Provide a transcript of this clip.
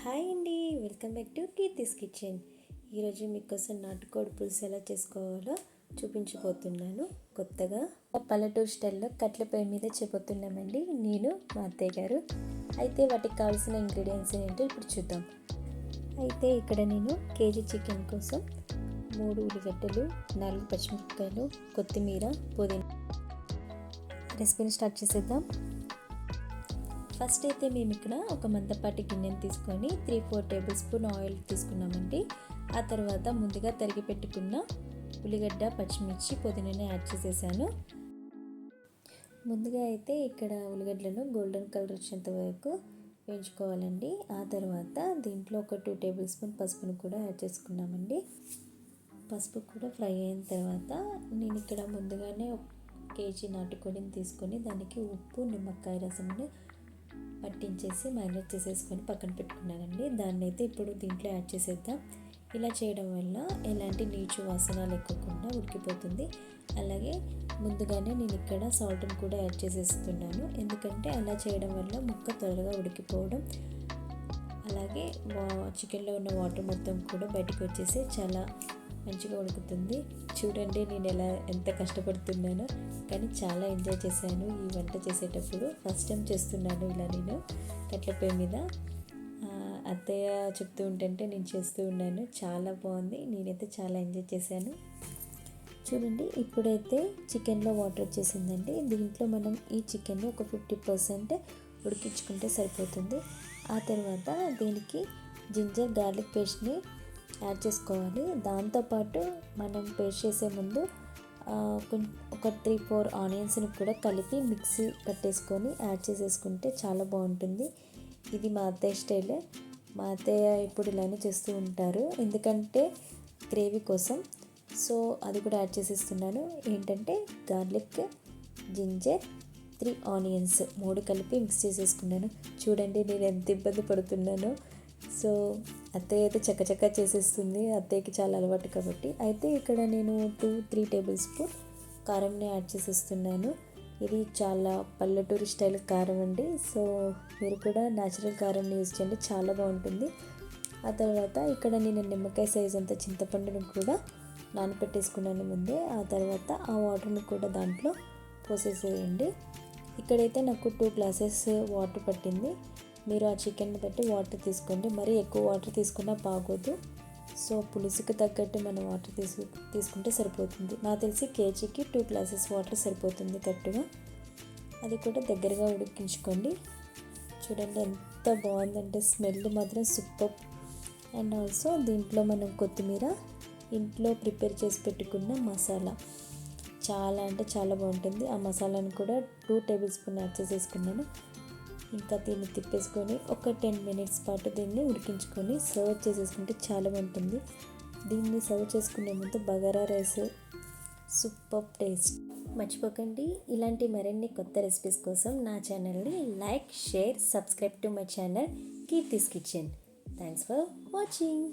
Hi అండి, welcome back to Keerthi's kitchen. ఈరోజు మీకోసం నాటుకోడి పులుసు ఎలా చేసుకోవాలో చూపించబోతున్నాను. కొత్తగా పల్లెటూరు స్టైల్లో కట్ల పొయ్యి మీద చెబుతున్నామండి నేను, మా అత్తయ్య గారు. అయితే వాటికి కావాల్సిన ఇంగ్రీడియంట్స్ ఏంటో ఇప్పుడు చూద్దాం. అయితే ఇక్కడ నేను కేజీ చికెన్ కోసం 3 ఉల్లిగడ్డలు, 4 పచ్చిమిరపకాయలు, కొత్తిమీర, పుదీనా. రెసిపీని స్టార్ట్ చేసేద్దాం. ఫస్ట్ అయితే మేము ఇక్కడ ఒక మందపాటి గిన్నెని తీసుకొని 3-4 టేబుల్ స్పూన్ ఆయిల్ తీసుకున్నామండి. ఆ తర్వాత ముందుగా తరిగి పెట్టుకున్న ఉల్లిగడ్డ, పచ్చిమిర్చి, పుదీనాని యాడ్ చేసేసాను. ముందుగా అయితే ఇక్కడ ఉల్లిగడ్డలను గోల్డెన్ కలర్ వచ్చేంత వరకు వేయించుకోవాలండి. ఆ తర్వాత దీంట్లో ఒక 2 టేబుల్ స్పూన్ పసుపును కూడా యాడ్ చేసుకున్నామండి. పసుపు కూడా ఫ్రై అయిన తర్వాత నేను ఇక్కడ ముందుగానే 1 కేజీ నాటుకోడిని తీసుకొని దానికి ఉప్పు, నిమ్మకాయ రసంని పట్టించేసి మ్యారినేట్ చేసేసుకొని పక్కన పెట్టుకున్నానండి. దాన్ని అయితే ఇప్పుడు దీంట్లో యాడ్ చేసేద్దాం. ఇలా చేయడం వల్ల ఎలాంటి నీచు వాసన లేకుండా ఉడికిపోతుంది. అలాగే ముందుగానే నేను ఇక్కడ సాల్ట్ని కూడా యాడ్ చేసేస్తున్నాను, ఎందుకంటే అలా చేయడం వల్ల ముక్క త్వరగా ఉడికిపోవడం, అలాగే చికెన్లో ఉన్న వాటర్ మొత్తం కూడా బయటకు వచ్చేసి చాలా మంచిగా ఉడుకుతుంది. చూడండి నేను ఎంత కష్టపడుతున్నానో, కానీ చాలా ఎంజాయ్ చేశాను ఈ వంట చేసేటప్పుడు. ఫస్ట్ టైం చేస్తున్నాను ఇలా నేను కట్ల పొయ్యి మీద. అత్తయ్య చెప్తూ ఉంటుంటే నేను చేస్తూ ఉన్నాను. చాలా బాగుంది, నేనైతే చాలా ఎంజాయ్ చేశాను. చూడండి ఇప్పుడైతే చికెన్లో వాటర్ వచ్చేసిందండి. దీంట్లో మనం ఈ చికెన్ ఒక 50% ఉడికించుకుంటే సరిపోతుంది. ఆ తర్వాత దీనికి జింజర్ గార్లిక్ పేస్ట్ని యాడ్ చేసుకోవాలి. దాంతోపాటు మనం పేస్ట్ చేసే ముందు ఒక 3-4 ఆనియన్స్ని కూడా కలిపి మిక్సీ పట్టేసుకొని యాడ్ చేసేసుకుంటే చాలా బాగుంటుంది. ఇది మా అత్తయ్య స్టైలే. మా అత్తయ్య ఇప్పుడు ఇలానే చేస్తూ ఉంటారు, ఎందుకంటే గ్రేవీ కోసం. సో అది కూడా యాడ్ చేసేస్తున్నాను. ఏంటంటే గార్లిక్, జింజర్, 3 ఆనియన్స్ 3 కలిపి మిక్స్ చేసేసుకున్నాను. చూడండి నేను ఎంత ఇబ్బంది పడుతున్నానో. సో అత్తయ్య అయితే చక్కచక్క చేసేస్తుంది, అత్తయ్యకి చాలా అలవాటు కాబట్టి. అయితే ఇక్కడ నేను 2-3 టేబుల్ స్పూన్ కారంని యాడ్ చేసేస్తున్నాను. ఇది చాలా పల్లెటూరు స్టైల్ కారం అండి. సో మీరు కూడా న్యాచురల్ కారంని యూజ్ చేయండి, చాలా బాగుంటుంది. ఆ తర్వాత ఇక్కడ నేను నిమ్మకాయ సైజ్ అంత చింతపండును కూడా నానపెట్టేసుకున్నాను ముందే. ఆ తర్వాత ఆ వాటర్ని కూడా దాంట్లో పోసేసేయండి. ఇక్కడైతే నాకు 2 గ్లాసెస్ వాటర్ పట్టింది. మీరు ఆ చికెన్ని బట్టి వాటర్ తీసుకోండి, మరీ ఎక్కువ వాటర్ తీసుకున్నా బాగోదు. సో పులుసుకు తగ్గట్టు మనం వాటర్ తీసుకుంటే సరిపోతుంది. నాకు తెలిసి కేజీకి 2 గ్లాసెస్ వాటర్ సరిపోతుంది కరెక్ట్గా. అది కూడా దగ్గరగా ఉడికించుకోండి. చూడండి ఎంత బాగుందంటే స్మెల్ మాత్రం సూపర్. అండ్ ఆల్సో దీంట్లో మనం కొత్తిమీర, ఇంట్లో ప్రిపేర్ చేసి పెట్టుకున్న మసాలా చాలా అంటే చాలా బాగుంటుంది. ఆ మసాలాను కూడా 2 టేబుల్ స్పూన్ యాడ్ చేసేసుకున్నాను. ఇంకా దీన్ని తిప్పేసుకొని ఒక 10 మినిట్స్ పాటు దీన్ని ఉడికించుకొని సర్వ్ చేసేసుకుంటే చాలా బాగుంటుంది. దీన్ని సర్వ్ చేసుకునే ముందు బగారా రైస్ సూపర్ టేస్ట్. మర్చిపోకండి. ఇలాంటి మరిన్ని కొత్త రెసిపీస్ కోసం నా ఛానల్ని like, share, subscribe to my channel Keerthi's kitchen. Thanks for watching.